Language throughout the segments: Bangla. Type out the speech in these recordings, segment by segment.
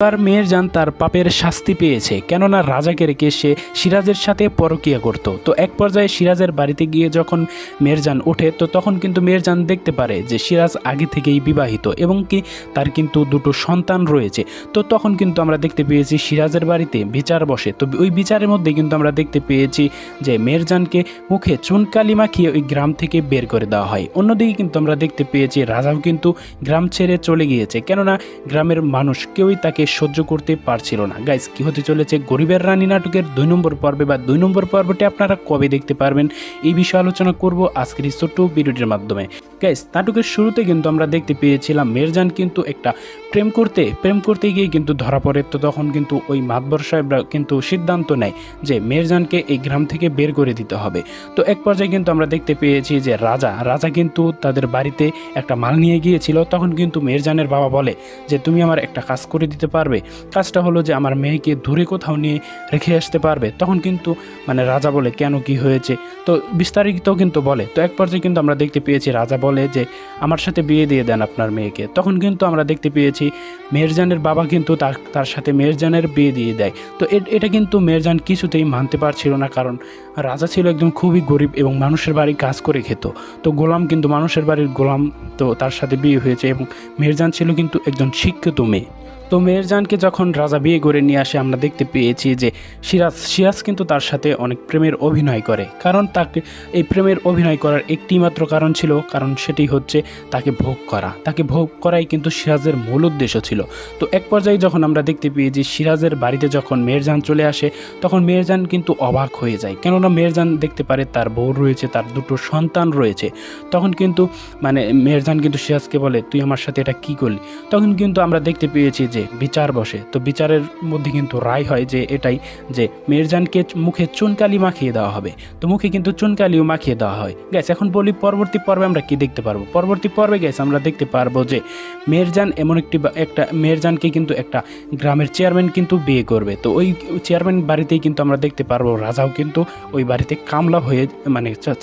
তার মেহেরজান তার পাপের শাস্তি পেয়েছে, কেননা রাজাকে রেখে সে সিরাজের সাথে পরকীয়া করত। তো এক পর্যায়ে সিরাজের বাড়িতে গিয়ে যখন মেহেরজান ওঠে, তো তখন কিন্তু মেহেরজান দেখতে পারে যে সিরাজ আগে থেকেই বিবাহিত এবং কি তার কিন্তু দুটো সন্তান রয়েছে। তো তখন কিন্তু আমরা দেখতে পেয়েছি সিরাজের বাড়িতে বিচার বসে। তো ওই বিচারের মধ্যে কিন্তু আমরা দেখতে পেয়েছি যে মেহেরজানকে মুখে চুনকালি মাখিয়ে ওই গ্রাম থেকে বের করে দেওয়া হয়। অন্যদিকে কিন্তু আমরা দেখতে পেয়েছি রাজাও কিন্তু গ্রাম ছেড়ে চলে গিয়েছে, কেননা গ্রামের মানুষ কেউই তাকে সহ্য করতে পারছিল না। গাইস, কি হতে চলেছে গরিবের রানী নাটকের 2 নম্বর পর্বে বা 2 নম্বর পর্বটি আপনারা কবে দেখতে পারবেন, এই বিষয়ে আলোচনা করব আজকের এই ছোট্ট ভিডিওটির মাধ্যমে। গাইস, নাটকের শুরুতে কিন্তু আমরা দেখতে পেয়েছিলাম মেহেরজান কিন্তু একটা প্রেম করতে গিয়ে কিন্তু ধরা পড়ে। তো তখন কিন্তু ওই মাতবর সাহেবরা কিন্তু সিদ্ধান্ত নেয় যে মেহেরজানকে এই গ্রাম থেকে বের করে দিতে হবে। তো এক পর্যায়ে কিন্তু আমরা দেখতে পেয়েছি যে রাজা কিন্তু তাদের বাড়িতে একটা মাল নিয়ে গিয়েছিল। তখন কিন্তু মেহেরজানের বাবা বলে যে তুমি আমার একটা কাজ করে দিতে পারবে, কাজটা হলো যে আমার মেয়েকে দূরে কোথাও নিয়ে রেখে আসতে পারবে। তখন কিন্তু রাজা বলে কেন, কি হয়েছে, তো বিস্তারিত কিন্তু বলে। তো এক পর্যায়ে কিন্তু আমরা দেখতে পেয়েছি রাজা বলে যে আমার সাথে বিয়ে দিয়ে দেন আপনার মেয়েকে। তখন কিন্তু আমরা দেখতে পেয়েছি মেহেরজানের বাবা কিন্তু তার সাথে মেহেরজানের বিয়ে দিয়ে দেয়। তো এটা কিন্তু মেহেরজান কিছুতেই মানতে পারছিল না, কারণ রাজা ছিল একদম খুবই গরিব এবং মানুষের বাড়ি কাজ করে খেত। তো গোলাম কিন্তু মানুষের বাড়ির গোলাম, তো তার সাথে বিয়ে হয়েছে এবং মেহেরজান ছিল কিন্তু একজন শিক্ষিত মেয়ে। তো মেহেরজানকে যখন রাজা বিয়ে করে নিয়ে আসে, আমরা দেখতে পেয়েছি যে সিরাজ কিন্তু তার সাথে অনেক প্রেমের অভিনয় করে, কারণ তাকে এই প্রেমের অভিনয় করার একটি মাত্র কারণ ছিল, কারণ সেটি হচ্ছে তাকে ভোগ করাই কিন্তু সিরাজের মূল উদ্দেশ্য ছিল। তো এক পর্যায়ে যখন আমরা দেখতে পেয়েছি সিরাজের বাড়িতে যখন মেহেরজান চলে আসে, তখন মেহেরজান কিন্তু অবাক হয়ে যায়, কেননা মেহেরজান দেখতে পারে তার বউ রয়েছে, তার দুটো সন্তান রয়েছে। তখন কিন্তু মেহেরজান কিন্তু সিরাজকে বলে তুই আমার সাথে এটা কি করলি। তখন কিন্তু আমরা দেখতে পেয়েছি যে বিচার বসে। তো বিচারের মধ্যে কিন্তু রায় হয় যে এটাই, যে মেহেরজানকে মুখে চুনকালি মাখিয়ে দেওয়া হবে। তো মুখে কিন্তু চুনকালিও মাখিয়ে দেওয়া হয়। গ্যাস, এখন বলি পরবর্তী পর্বে আমরা কি দেখতে পারবো। পরবর্তী পর্বে গ্যাস আমরা দেখতে পারবো যে মেহেরজান এমন একটা মেহেরজানকে কিন্তু একটা গ্রামের চেয়ারম্যান কিন্তু বিয়ে করবে। তো ওই চেয়ারম্যান বাড়িতেই কিন্তু আমরা দেখতে পারবো রাজাও কিন্তু ওই বাড়িতে কামলা হয়ে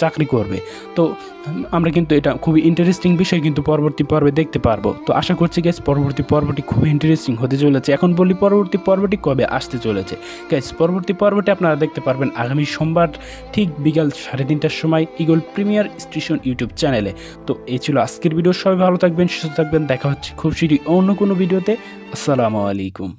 চাকরি করবে। তো আমরা কিন্তু এটা খুবই ইন্টারেস্টিং বিষয় কিন্তু পরবর্তী পর্বে দেখতে পারবো। তো আশা করছি গ্যাস পরবর্তী পর্বটি খুবই ইন্টারেস্টিং হতে চলেছে। এখন বলি পরবর্তী পর্বটি কবে আসতে চলেছে। গ্যাস, পরবর্তী পর্বটি আপনারা দেখতে পারবেন আগামী সোমবার ঠিক বিকাল 3:30টার সময় ইগল প্রিমিয়ার স্টেশন ইউটিউব চ্যানেলে। তো এই ছিল আজকের ভিডিও। সবাই ভালো থাকবেন, সুস্থ থাকবেন, দেখা হচ্ছে খুব শীঘ্রই অন্য কোনো ভিডিওতে। আসসালামু আলাইকুম।